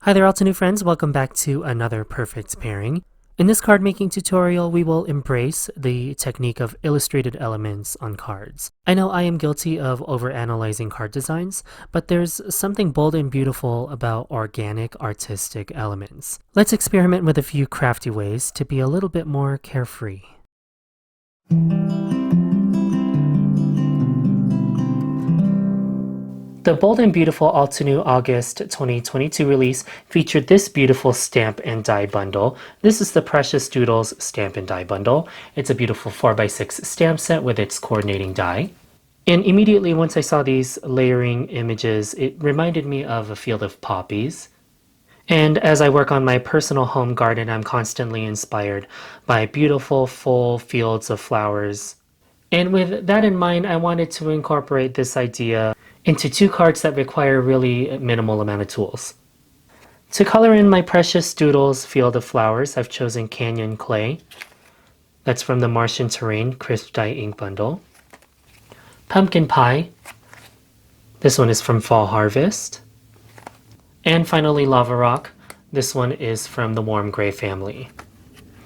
Hi there, Altenew friends. Welcome back to another perfect pairing. In this card making tutorial, we will embrace the technique of illustrated elements on cards. I know I am guilty of overanalyzing card designs, but there's something bold and beautiful about organic artistic elements. Let's experiment with a few crafty ways to be a little bit more carefree. The bold and beautiful Altenew August 2022 release featured this beautiful stamp and die bundle. This is the Precious Doodles stamp and die bundle. It's a beautiful 4x6 stamp set with its coordinating die. And immediately once I saw these layering images, it reminded me of a field of poppies. And as I work on my personal home garden, I'm constantly inspired by beautiful full fields of flowers. And with that in mind, I wanted to incorporate this idea into two cards that require really minimal amount of tools. To color in my Precious Doodles Field of Flowers, I've chosen Canyon Clay. That's from the Martian Terrain Crisp Dye Ink Bundle. Pumpkin Pie. This one is from Fall Harvest. And finally Lava Rock. This one is from the Warm Gray family.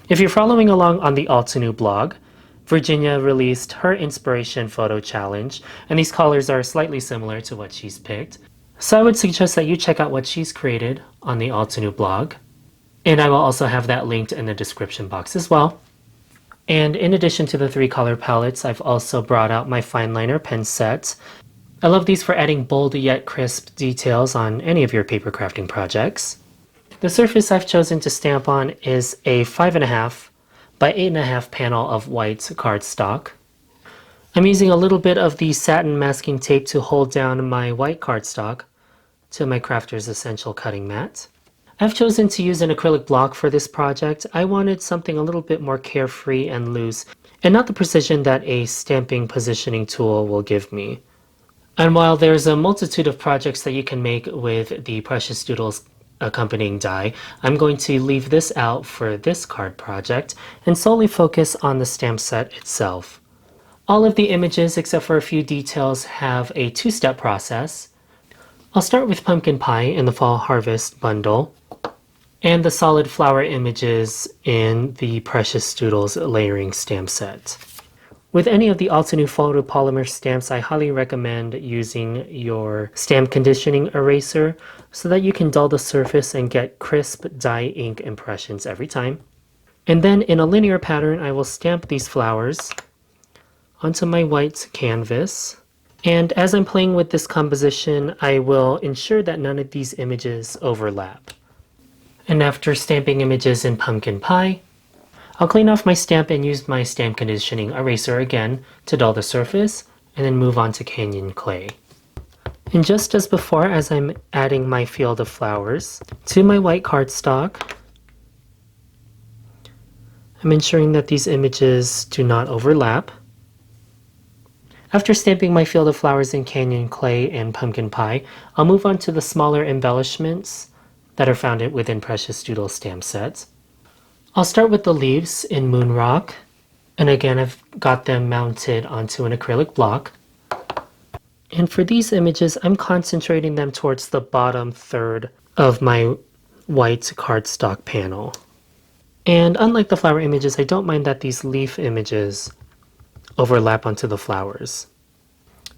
If you're following along on the Altenew blog, Virginia released her inspiration photo challenge, and these colors are slightly similar to what she's picked. So I would suggest that you check out what she's created on the Altenew blog, and I will also have that linked in the description box as well. And in addition to the three color palettes, I've also brought out my fine liner pen set. I love these for adding bold yet crisp details on any of your paper crafting projects. The surface I've chosen to stamp on is a 5.5 by 8.5 panel of white cardstock. I'm using a little bit of the satin masking tape to hold down my white cardstock to my Crafter's Essential cutting mat. I've chosen to use an acrylic block for this project. I wanted something a little bit more carefree and loose, and not the precision that a stamping positioning tool will give me. And while there's a multitude of projects that you can make with the Precious Doodles accompanying die, I'm going to leave this out for this card project and solely focus on the stamp set itself. All of the images, except for a few details, have a two-step process. I'll start with Pumpkin Pie in the Fall Harvest bundle, and the solid flower images in the Precious Doodles layering stamp set. With any of the Altenew photopolymer stamps, I highly recommend using your stamp conditioning eraser so that you can dull the surface and get crisp dye ink impressions every time. And then in a linear pattern, I will stamp these flowers onto my white canvas. And as I'm playing with this composition, I will ensure that none of these images overlap. And after stamping images in Pumpkin Pie, I'll clean off my stamp and use my stamp conditioning eraser again to dull the surface, and then move on to Canyon Clay. And just as before, as I'm adding my field of flowers to my white cardstock, I'm ensuring that these images do not overlap. After stamping my field of flowers in Canyon Clay and Pumpkin Pie, I'll move on to the smaller embellishments that are found within Precious Doodles stamp sets. I'll start with the leaves in Moon Rock, and again I've got them mounted onto an acrylic block. And for these images, I'm concentrating them towards the bottom third of my white cardstock panel. And unlike the flower images, I don't mind that these leaf images overlap onto the flowers.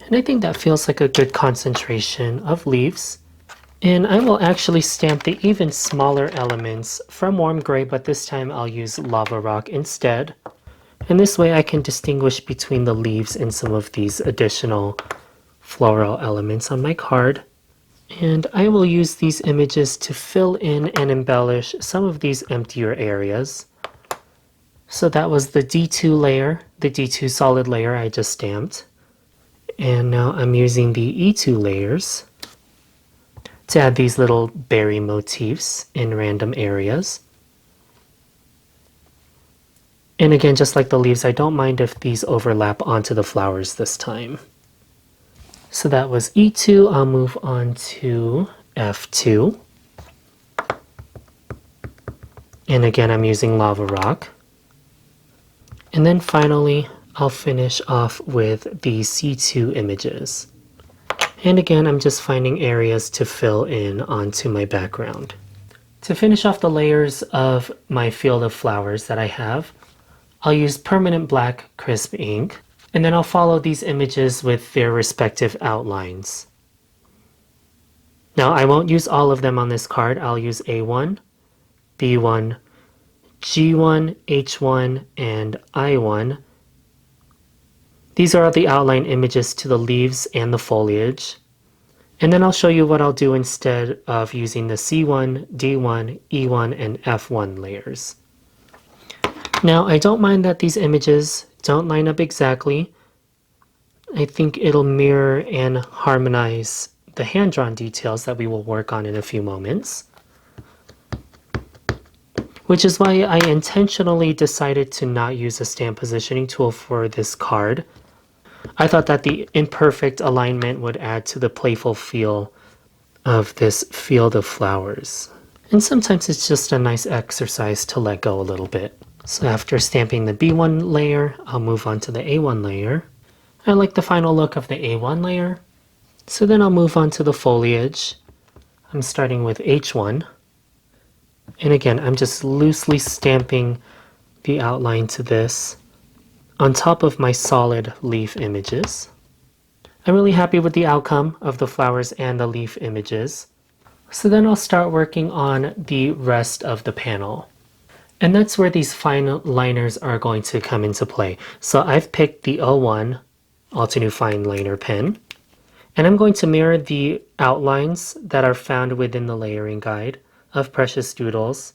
And I think that feels like a good concentration of leaves. And I will actually stamp the even smaller elements from Warm Gray, but this time I'll use Lava Rock instead. And this way I can distinguish between the leaves and some of these additional floral elements on my card. And I will use these images to fill in and embellish some of these emptier areas. So that was the D2 layer, the D2 solid layer I just stamped. And now I'm using the E2 layers to add these little berry motifs in random areas. And again, just like the leaves, I don't mind if these overlap onto the flowers this time. So that was E2. I'll move on to F2. And again, I'm using Lava Rock. And then finally, I'll finish off with the C2 images. And again, I'm just finding areas to fill in onto my background. To finish off the layers of my field of flowers that I have, I'll use permanent black crisp ink, and then I'll follow these images with their respective outlines. Now I won't use all of them on this card. I'll use A1, B1, G1, H1, and I1. These are the outline images to the leaves and the foliage. And then I'll show you what I'll do instead of using the C1, D1, E1, and F1 layers. Now I don't mind that these images don't line up exactly. I think it'll mirror and harmonize the hand-drawn details that we will work on in a few moments. Which is why I intentionally decided to not use a stamp positioning tool for this card. I thought that the imperfect alignment would add to the playful feel of this field of flowers. And sometimes it's just a nice exercise to let go a little bit. So after stamping the B1 layer, I'll move on to the A1 layer. I like the final look of the A1 layer. So then I'll move on to the foliage. I'm starting with H1. And again, I'm just loosely stamping the outline to this on top of my solid leaf images. I'm really happy with the outcome of the flowers and the leaf images. So then I'll start working on the rest of the panel. And that's where these fine liners are going to come into play. So I've picked the O1 Altenew Fine Liner pen. And I'm going to mirror the outlines that are found within the layering guide of Precious Doodles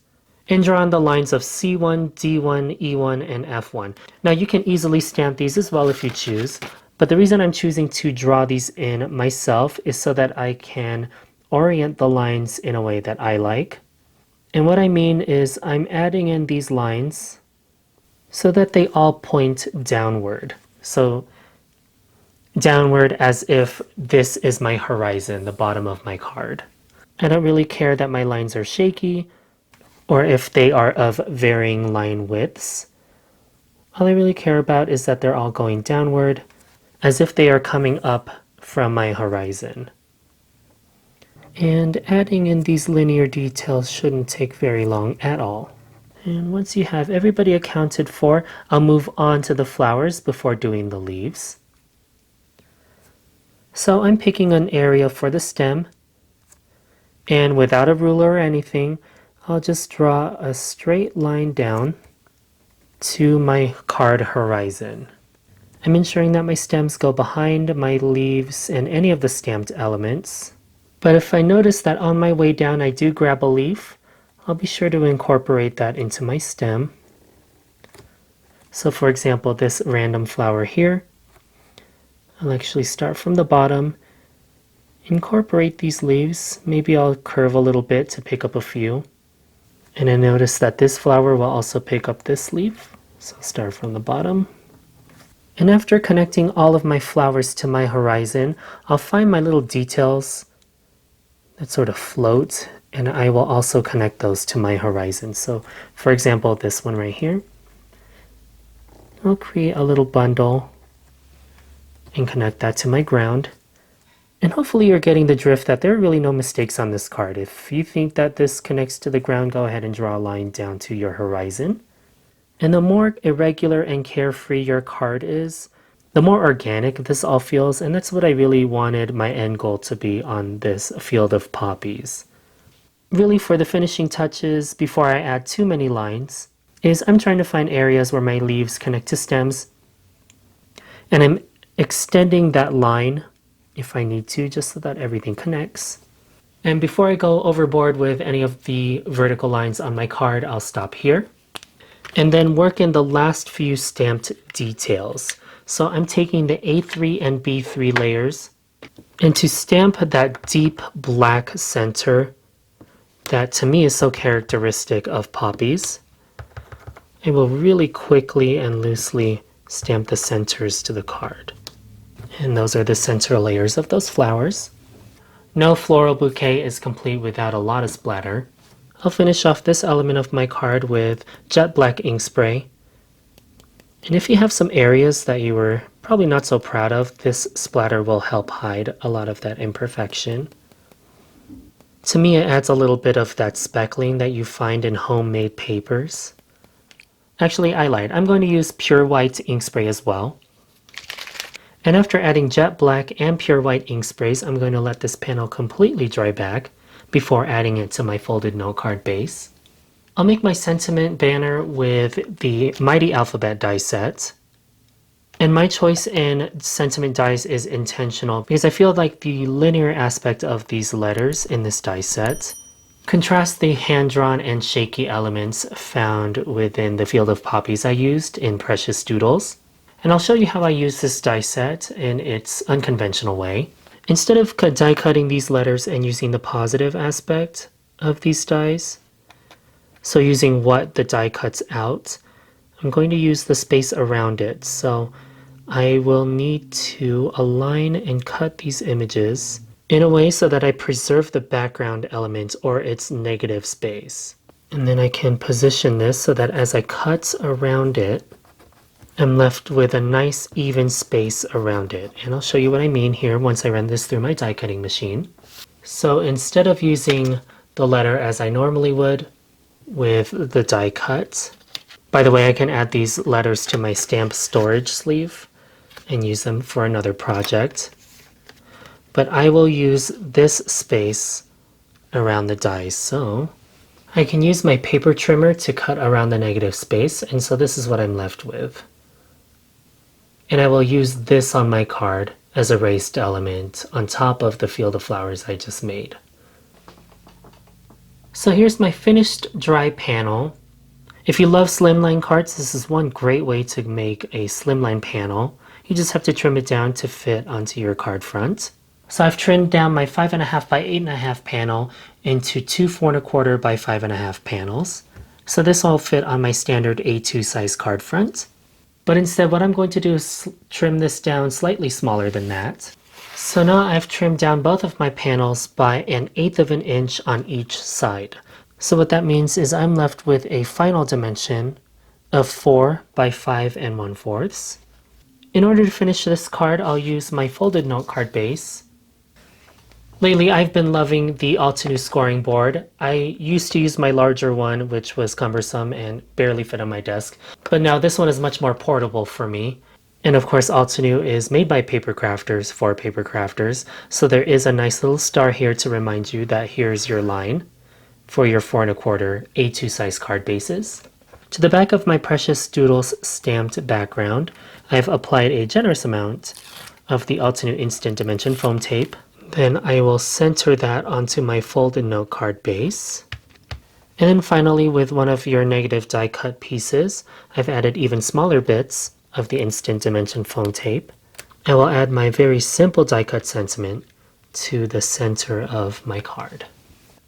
and draw on the lines of C1, D1, E1, and F1. Now you can easily stamp these as well if you choose, but the reason I'm choosing to draw these in myself is so that I can orient the lines in a way that I like. And what I mean is I'm adding in these lines so that they all point downward. So downward as if this is my horizon, the bottom of my card. I don't really care that my lines are shaky or if they are of varying line widths. All I really care about is that they're all going downward as if they are coming up from my horizon. And adding in these linear details shouldn't take very long at all. And once you have everybody accounted for, I'll move on to the flowers before doing the leaves. So I'm picking an area for the stem, and without a ruler or anything, I'll just draw a straight line down to my card horizon. I'm ensuring that my stems go behind my leaves and any of the stamped elements. But if I notice that on my way down I do grab a leaf, I'll be sure to incorporate that into my stem. So for example, this random flower here, I'll actually start from the bottom, incorporate these leaves. Maybe I'll curve a little bit to pick up a few. And I notice that this flower will also pick up this leaf. So I'll start from the bottom. And after connecting all of my flowers to my horizon, I'll find my little details that sort of float, and I will also connect those to my horizon. So for example, this one right here, I'll create a little bundle and connect that to my ground. And hopefully you're getting the drift that there are really no mistakes on this card. If you think that this connects to the ground, go ahead and draw a line down to your horizon. And the more irregular and carefree your card is, the more organic this all feels, and that's what I really wanted my end goal to be on this field of poppies. Really, for the finishing touches, before I add too many lines, is I'm trying to find areas where my leaves connect to stems, and I'm extending that line if I need to, just so that everything connects. And before I go overboard with any of the vertical lines on my card, I'll stop here and then work in the last few stamped details. So I'm taking the A3 and B3 layers, and to stamp that deep black center that to me is so characteristic of poppies, I will really quickly and loosely stamp the centers to the card. And those are the center layers of those flowers. No floral bouquet is complete without a lot of splatter. I'll finish off this element of my card with jet black ink spray. And if you have some areas that you were probably not so proud of, this splatter will help hide a lot of that imperfection. To me, it adds a little bit of that speckling that you find in homemade papers. Actually, I lied. I'm going to use pure white ink spray as well. And after adding jet black and pure white ink sprays, I'm going to let this panel completely dry back before adding it to my folded note card base. I'll make my sentiment banner with the Mighty Alphabet die set. And my choice in sentiment dies is intentional because I feel like the linear aspect of these letters in this die set contrast the hand-drawn and shaky elements found within the field of poppies I used in Precious Doodles. And I'll show you how I use this die set in its unconventional way. Instead of die cutting these letters and using the positive aspect of these dies, so using what the die cuts out, I'm going to use the space around it. So I will need to align and cut these images in a way so that I preserve the background element or its negative space. And then I can position this so that as I cut around it, I'm left with a nice even space around it. And I'll show you what I mean here once I run this through my die cutting machine. So instead of using the letter as I normally would with the die cut, by the way, I can add these letters to my stamp storage sleeve and use them for another project. But I will use this space around the dies. So I can use my paper trimmer to cut around the negative space, and so this is what I'm left with. And I will use this on my card as a raised element on top of the field of flowers I just made. So here's my finished dry panel. If you love slimline cards, this is one great way to make a slimline panel. You just have to trim it down to fit onto your card front. So I've trimmed down my 5.5 by 8.5 panel into two 4.25 by 5.5 panels. So this will fit on my standard A2 size card front. But instead what I'm going to do is trim this down slightly smaller than that. So now I've trimmed down both of my panels by 1/8 of an inch on each side. So what that means is I'm left with a final dimension of 4 by 5 1/4. In order to finish this card, I'll use my folded note card base. Lately, I've been loving the Altenew scoring board. I used to use my larger one, which was cumbersome and barely fit on my desk, but now this one is much more portable for me. And of course, Altenew is made by paper crafters for paper crafters, so there is a nice little star here to remind you that here's your line for your 4.25 A2 size card bases. To the back of my Precious Doodles stamped background, I've applied a generous amount of the Altenew Instant Dimension foam tape. Then I will center that onto my folded note card base. And then finally, with one of your negative die cut pieces, I've added even smaller bits of the Instant Dimension foam tape. I will add my very simple die cut sentiment to the center of my card.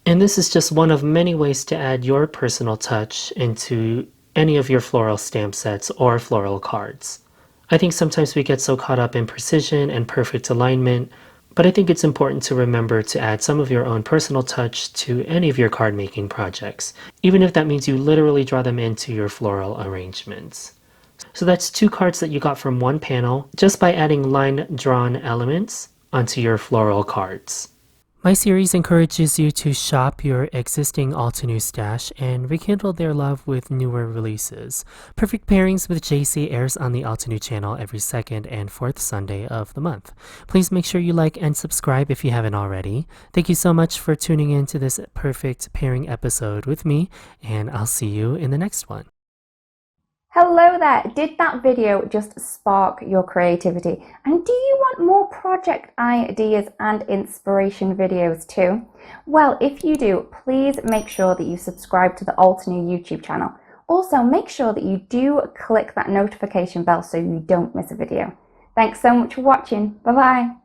And this is just one of many ways to add your personal touch into any of your floral stamp sets or floral cards. I think sometimes we get so caught up in precision and perfect alignment, but I think it's important to remember to add some of your own personal touch to any of your card making projects, even if that means you literally draw them into your floral arrangements. So that's 2 cards that you got from one panel just by adding line drawn elements onto your floral cards. My series encourages you to shop your existing Altenew stash and rekindle their love with newer releases. Perfect Pairings with Jaycee airs on the Altenew channel every second and fourth Sunday of the month. Please make sure you like and subscribe if you haven't already. Thank you so much for tuning in to this Perfect Pairing episode with me, and I'll see you in the next one. Hello there! Did that video just spark your creativity? And do you want more project ideas and inspiration videos too? Well, if you do, please make sure that you subscribe to the Altenew YouTube channel. Also, make sure that you do click that notification bell so you don't miss a video. Thanks so much for watching. Bye bye!